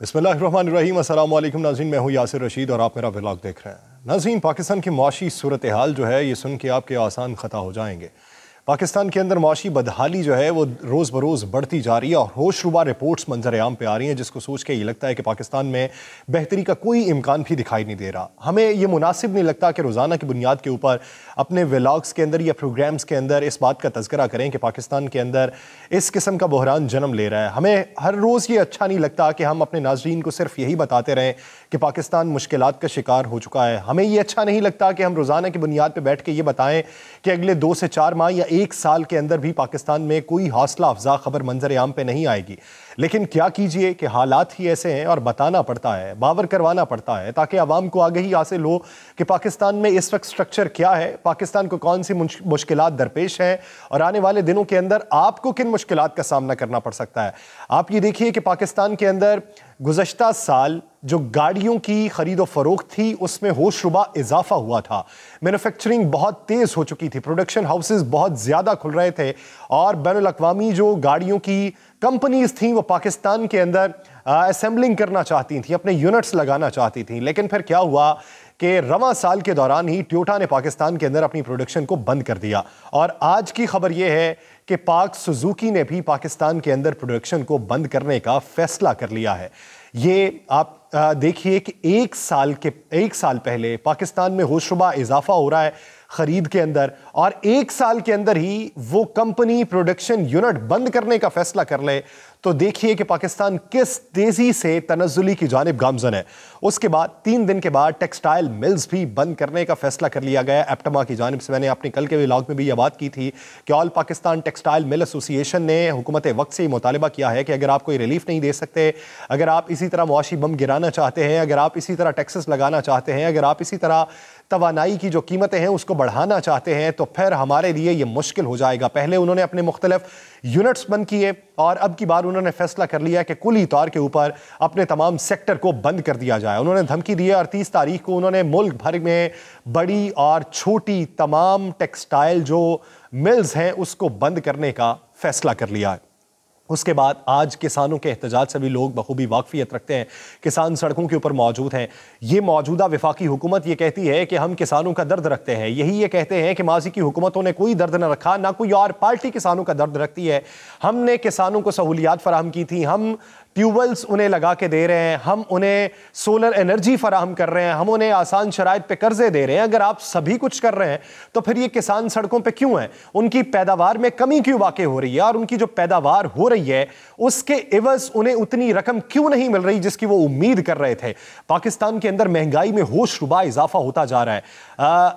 बिस्मिल्लाहिर्रहमानिर्रहीम। अस्सलाम वालेकुम नाज़रीन, मैं हूँ यासिर रशीद और आप मेरा व्लॉग देख रहे हैं। नाज़रीन, पाकिस्तान की मुआशी सूरत हाल जो है ये सुन के आपके आसान ख़ता हो जाएंगे। पाकिस्तान के अंदर मुआशी बदहाली जो है वो रोज़ बरोज़ बढ़ती जा रही है और होशरुबा रिपोर्ट्स मंजर आम पे आ रही हैं, जिसको सोच के ये लगता है कि पाकिस्तान में बेहतरी का कोई इम्कान भी दिखाई नहीं दे रहा। हमें ये मुनासिब नहीं लगता कि रोज़ाना की बुनियाद के ऊपर अपने व्लॉग्स के अंदर या प्रोग्राम्स के अंदर इस बात का तज़किरा करें कि पाकिस्तान के अंदर इस किस्म का बहरान जन्म ले रहा है। हमें हर रोज़ ये अच्छा नहीं लगता कि हम अपने नाज़रीन को सिर्फ यही बताते रहें कि पाकिस्तान मुश्किलात का शिकार हो चुका है। हमें ये अच्छा नहीं लगता कि हम रोज़ाना की बुनियाद पर बैठ के ये बताएं कि अगले 2 से 4 माह या 1 साल के अंदर भी पाकिस्तान में कोई हौसला अफजा खबर मंजर आम पे नहीं आएगी। लेकिन क्या कीजिए कि हालात ही ऐसे हैं और बताना पड़ता है, बावर करवाना पड़ता है ताकि आवाम को आगे ही हासिल हो कि पाकिस्तान में इस वक्त स्ट्रक्चर क्या है, पाकिस्तान को कौन सी मुश्किलात दरपेश हैं और आने वाले दिनों के अंदर आपको किन मुश्किलात का सामना करना पड़ सकता है। आप ये देखिए कि पाकिस्तान के अंदर गुज़श्ता साल जो गाड़ियों की खरीदो फरोख्त थी उसमें होशरुबा इजाफा हुआ था। मैन्युफैक्चरिंग बहुत तेज़ हो चुकी थी, प्रोडक्शन हाउसेस बहुत ज़्यादा खुल रहे थे और बैनुल अक़वामी जो गाड़ियों की कंपनीज थीं वो पाकिस्तान के अंदर असेंबलिंग करना चाहती थीं, अपने यूनिट्स लगाना चाहती थीं। लेकिन फिर क्या हुआ कि रवां साल के दौरान ही टोयोटा ने पाकिस्तान के अंदर अपनी प्रोडक्शन को बंद कर दिया और आज की खबर यह है कि पाक सुजुकी ने भी पाकिस्तान के अंदर प्रोडक्शन को बंद करने का फैसला कर लिया है। ये आप देखिए कि एक साल पहले पाकिस्तान में होशरुबा इजाफा हो रहा है खरीद के अंदर और 1 साल के अंदर ही वो कंपनी प्रोडक्शन यूनिट बंद करने का फैसला कर ले तो देखिए कि पाकिस्तान किस तेजी से तनज़्ज़ुली की जानिब गामज़न है। उसके बाद 3 दिन के बाद टेक्सटाइल मिल्स भी बंद करने का फैसला कर लिया गया एप्टमा की जानिब से। मैंने अपने कल के व्लॉग में भी यह बात की थी कि all Pakistan textile mill association ने हुकूमत वक्त से मुतालबा किया है कि अगर आप कोई रिलीफ नहीं दे सकते, अगर आप इसी तरह मुआशी बम गिराना चाहते हैं, अगर आप इसी तरह टैक्सेस लगाना चाहते हैं, अगर आप इसी तरह तवानाई की जो कीमतें हैं उसको बढ़ाना चाहते हैं तो फिर हमारे लिए ये मुश्किल हो जाएगा। पहले उन्होंने अपने मुख्तलिफ यूनिट्स बंद किए और अब की बार उन्होंने फैसला कर लिया कि कुली तौर के ऊपर अपने तमाम सेक्टर को बंद कर दिया जाए। उन्होंने धमकी दी है और 30 तारीख को उन्होंने मुल्क भर में बड़ी और छोटी तमाम टेक्सटाइल जो मिल्स हैं उसको बंद करने का फैसला कर लिया है। उसके बाद आज किसानों के एहतजाज से भी लोग बखूबी वाकफियत रखते हैं, किसान सड़कों के ऊपर मौजूद हैं। ये मौजूदा वफाकी हुकूमत ये कहती है कि हम किसानों का दर्द रखते हैं, यही ये कहते हैं कि माजी की हुकूमतों ने कोई दर्द न रखा, ना कोई और पार्टी किसानों का दर्द रखती है। हमने किसानों को सहूलियात फराहम की थी, हम ट्यूबवेल्स उन्हें लगा के दे रहे हैं, हम उन्हें सोलर एनर्जी फराहम कर रहे हैं, हम उन्हें आसान शराइत पे कर्जे दे रहे हैं। अगर आप सभी कुछ कर रहे हैं तो फिर ये किसान सड़कों पे क्यों हैं? उनकी पैदावार में कमी क्यों वाक़ हो रही है और उनकी जो पैदावार हो रही है उसके एवज उन्हें उतनी रकम क्यों नहीं मिल रही जिसकी वो उम्मीद कर रहे थे? पाकिस्तान के अंदर महंगाई में होशरुबा इजाफा होता जा रहा है।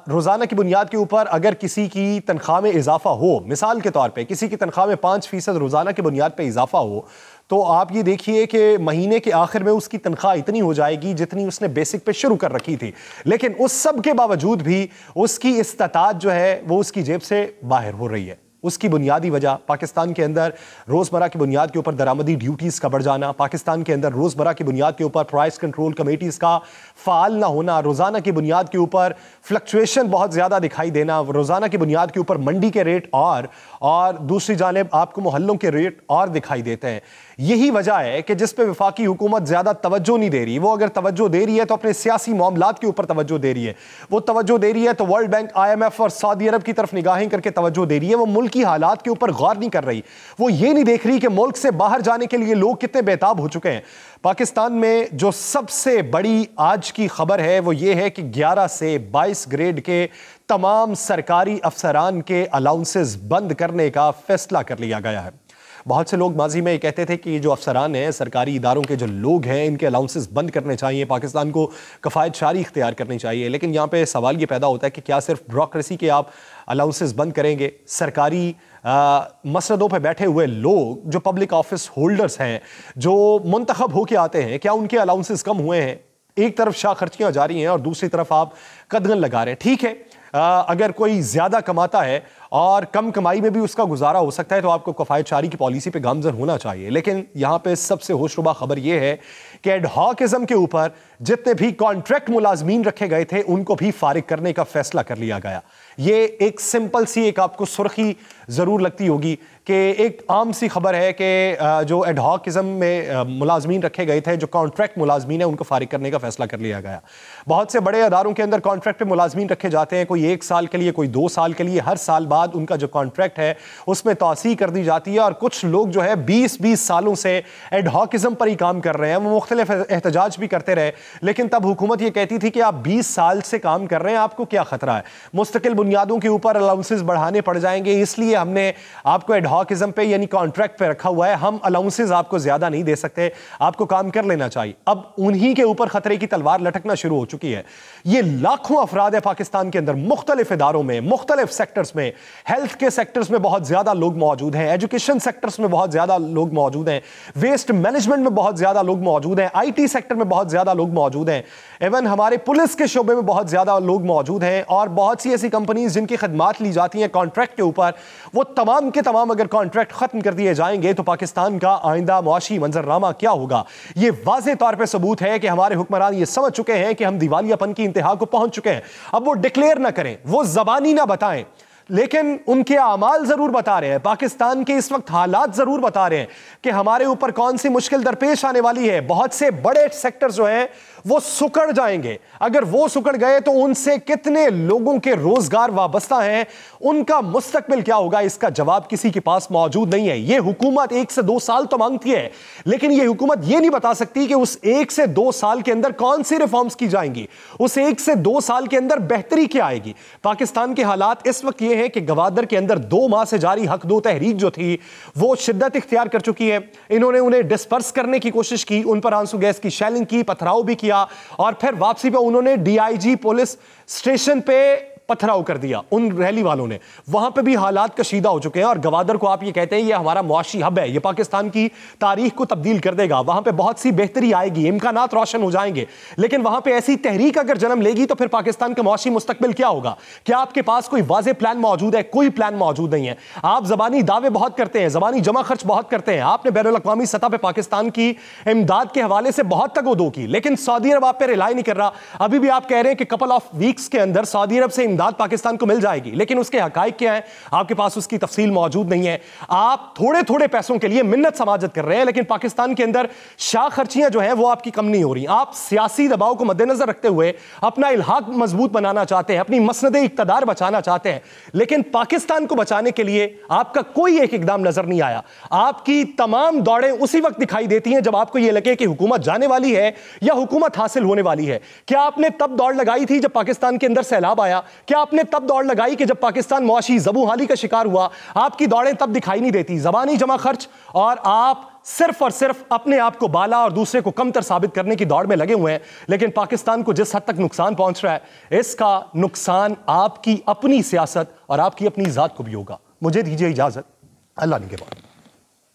रोजाना की बुनियाद के ऊपर अगर किसी की तनख्वाह में इजाफा हो, मिसाल के तौर पर किसी की तनख्वाह में 5% रोजाना की बुनियाद पर इजाफा हो तो आप ये देखिए कि महीने के आखिर में उसकी तनख्वाह इतनी हो जाएगी जितनी उसने बेसिक पे शुरू कर रखी थी। लेकिन उस सब के बावजूद भी उसकी इस्तात जो है वो उसकी जेब से बाहर हो रही है। उसकी बुनियादी वजह पाकिस्तान के अंदर रोज़मर्रा की बुनियाद के ऊपर दरामदी ड्यूटीज़ का बढ़ जाना, पाकिस्तान के अंदर रोज़मर्रा की बुनियाद के ऊपर प्राइस कंट्रोल कमेटीज़ का फ़ाल ना होना, रोज़ाना की बुनियाद के ऊपर फ्लक्चुएशन बहुत ज़्यादा दिखाई देना, रोज़ाना की बुनियाद के ऊपर मंडी के रेट और दूसरी जानिब आपको मोहल्लों के रेट और दिखाई देते हैं। यही वजह है कि जिस पे वफाकी हुकूमत ज़्यादा तवज्जो नहीं दे रही, वो अगर तवज्जो दे रही है तो अपने सियासी मामलात के ऊपर तवज्जो दे रही है। वो तवज्जो दे रही है तो वर्ल्ड बैंक, IMF और सऊदी अरब की तरफ निगाहें करके तवज्जो दे रही है। वो मुल्क की हालात के ऊपर गौर नहीं कर रही। वो ये नहीं देख रही कि मुल्क से बाहर जाने के लिए लोग कितने बेताब हो चुके हैं। पाकिस्तान में जो सबसे बड़ी आज की खबर है वो ये है कि 11 से 22 ग्रेड के तमाम सरकारी अफसरान के अलाउंसेस बंद करने का फैसला कर लिया गया है। बहुत से लोग माजी में ये कहते थे कि ये जो अफसरान हैं, सरकारी इदारों के जो लोग हैं, इनके अलाउंसेस बंद करने चाहिए, पाकिस्तान को कफ़ायत शारी इख्तियार करनी चाहिए। लेकिन यहाँ पे सवाल ये पैदा होता है कि क्या सिर्फ ब्यूरोक्रेसी के आप अलाउंसेस बंद करेंगे? सरकारी मसनदों पे बैठे हुए लोग जो पब्लिक ऑफिस होल्डर्स हैं, जो मुंतखब होके आते हैं, क्या उनके अलाउंसेस कम हुए हैं? एक तरफ शाह खर्चियाँ जारी हैं और दूसरी तरफ आप कदगन लगा रहे हैं। ठीक है, अगर कोई ज़्यादा कमाता है और कम कमाई में भी उसका गुजारा हो सकता है तो आपको कफ़ायत शारी की पॉलिसी पे गामज़न होना चाहिए। लेकिन यहाँ पे सबसे होशरुबा खबर यह है کہ ایڈ ہاکزم کے اوپر جتنے بھی کانٹریکٹ ملازمین رکھے گئے تھے ان کو بھی فارغ کرنے کا فیصلہ کر لیا گیا. یہ ایک سمپل سی ایک آپ کو سرخی ضرور لگتی ہوگی کہ ایک عام سی خبر ہے کہ جو ایڈ ہاکزم میں ملازمین رکھے گئے تھے, جو کانٹریکٹ ملازمین ہیں, ان کو فارغ کرنے کا فیصلہ کر لیا گیا. بہت سے بڑے اداروں کے اندر کانٹریکٹ پہ ملازمین رکھے جاتے ہیں, کوئی 1 سال کے لیے, کوئی 2 سال کے لیے. ہر سال بعد ان کا جو کانٹریکٹ ہے اس میں توسیع کر دی جاتی ہے, اور کچھ لوگ جو ہے 20 سالوں سے ایڈ ہاکزم پر ہی کام کر رہے ہیں. وہ مختلف احتجاج بھی کرتے رہے, لیکن تب حکومت یہ کہتی تھی کہ آپ 20 سال سے کام کر رہے ہیں, آپ کو کیا خطرہ ہے, مستقل بنیادوں کے اوپر الاؤنسز بڑھانے پڑ جائیں گے, اس لیے ہم نے آپ کو ایڈ ہاکزم پہ یعنی کانٹریکٹ پہ رکھا ہوا ہے, ہم الاؤنسز آپ کو زیادہ نہیں دے سکتے, آپ کو کام کر لینا چاہیے. اب انہی کے اوپر خطرے کی تلوار لٹکنا شروع ہو چکی ہے. یہ لاکھوں افراد ہے پاکستان کے اندر, مختلف اداروں میں, مختلف سیکٹرز میں, ہیلتھ کے سیکٹرز میں بہت زیادہ لوگ موجود ہیں, ایجوکیشن سیکٹرز میں بہت زیادہ لوگ موجود ہیں, ویسٹ مینجمنٹ میں بہت زیادہ لوگ موجود ہیں, آئی ٹی سیکٹر میں بہت زیادہ لوگ موجود ہیں, ایون ہمارے پولیس کے شعبے میں بہت زیادہ لوگ موجود ہیں, اور بہت سی ایسی کمپنیز جن کی خدمات لی جاتی ہیں کانٹریکٹ کے اوپر, وہ تمام کے تمام اگر کانٹریکٹ ختم کر دیے جائیں گے تو پاکستان کا آئندہ معاشی منظرنامہ کیا ہوگا. یہ واضح طور پہ ثبوت ہے کہ ہمارے حکمران یہ سمجھ چکے ہیں کہ ہم دیوالیہ پن کی انتہا کو پہنچ چکے ہیں. اب وہ ڈکلیئر نہ کریں, وہ زبانی نہ بتائیں, لیکن ان کے اعمال ضرور بتا رہے ہیں, پاکستان کے اس وقت حالات ضرور بتا رہے ہیں کہ ہمارے اوپر کون سی مشکل درپیش آنے والی ہے. بہت سے بڑے سیکٹر جو ہیں وہ سکڑ جائیں گے. اگر وہ سکڑ گئے تو ان سے کتنے لوگوں کے روزگار وابستہ ہیں, ان کا مستقبل کیا ہوگا, اس کا جواب کسی کے پاس موجود نہیں ہے. یہ حکومت 1 سے 2 سال تو مانگتی ہے, لیکن یہ حکومت یہ نہیں بتا سکتی کہ اس 1 سے 2 سال کے اندر کون سی ریفارمز کی جائیں گی, اس 1 سے 2 سال کے اندر بہتری کیا آئے گی. پاکستان کے حالات اس وقت یہ ہے کہ گوادر کے اندر 2 ماہ سے جاری حق دو تحریک جو تھی وہ شدت اختیار کر چکی ہے. انہوں نے انہیں ڈسپرس کرنے کی کوشش کی, ان پر آنسو گیس کی شیلنگ کی, پتھراؤ بھی کیا, اور پھر واپسی پہ انہوں نے D I G police station پہ پتھراؤ کر دیا ان ریلی والوں نے. وہاں پہ بھی حالات کشیدہ ہو چکے ہیں, اور گوادر کو آپ یہ کہتے ہیں یہ ہمارا معاشی ہب ہے, یہ پاکستان کی تاریخ کو تبدیل کر دے گا, وہاں پہ بہت سی بہتری آئے گی, امکانات روشن ہو جائیں گے, لیکن وہاں پہ ایسی تحریک اگر جنم لے گی تو پھر پاکستان کا معاشی مستقبل کیا ہوگا. کیا آپ کے پاس کوئی واضح پلان موجود ہے؟ کوئی پلان موجود نہیں ہے. آپ زبانی دعوے بہت کرتے ہیں, زبانی جمع خرچ بہت کرتے ہیں, آپ نے بین الاقوامی سطح پہ پاکستان کی امداد کے حوالے سے بہت تگ و دو کی, لیکن سعودی عرب آپ پہ ریلائی نہیں کر رہا. ابھی بھی آپ کہہ رہے ہیں کہ کپل آف ویکس کے اندر سعودی عرب سے امداد پاکستان کو جائے گی, لیکن اس کے حقائق کیا ہیں آپ کے پاس اس کی تفصیل موجود نہیں ہے. آپ تھوڑے تھوڑے پیسوں کے لیے منت سماجت کر رہے ہیں, لیکن پاکستان کے اندر شاہ خرچیاں جو ہیں وہ آپ کی کم نہیں ہو رہی. آپ سیاسی دباؤ کو مد نظر رکھتے ہوئے اپنا الحاق مضبوط بنانا چاہتے ہیں, اپنی مسند اقتدار بچانا چاہتے ہیں, لیکن پاکستان کو بچانے کے لیے آپ کا کوئی ایک اقدام نظر نہیں آیا. آپ کی تمام دوڑیں اسی وقت دکھائی دیتی ہیں جب آپ کو یہ لگے کہ حکومت جانے والی ہے یا حکومت حاصل ہونے والی ہے. کیا آپ نے تب دوڑ لگائی تھی جب پاکستان کے اندر سیلاب آیا؟ کیا آپ نے تب دوڑ لگائی کہ جب پاکستان معاشی زبوں حالی کا شکار ہوا؟ آپ کی دوڑیں تب دکھائی نہیں دیتی. زبانی جمع خرچ, اور آپ صرف اور صرف اپنے آپ کو بالا اور دوسرے کو کمتر ثابت کرنے کی دوڑ میں لگے ہوئے ہیں. لیکن پاکستان کو جس حد تک نقصان پہنچ رہا ہے, اس کا نقصان آپ کی اپنی سیاست اور آپ کی اپنی ذات کو بھی ہوگا. مجھے دیجیے اجازت, اللہ نگہبان.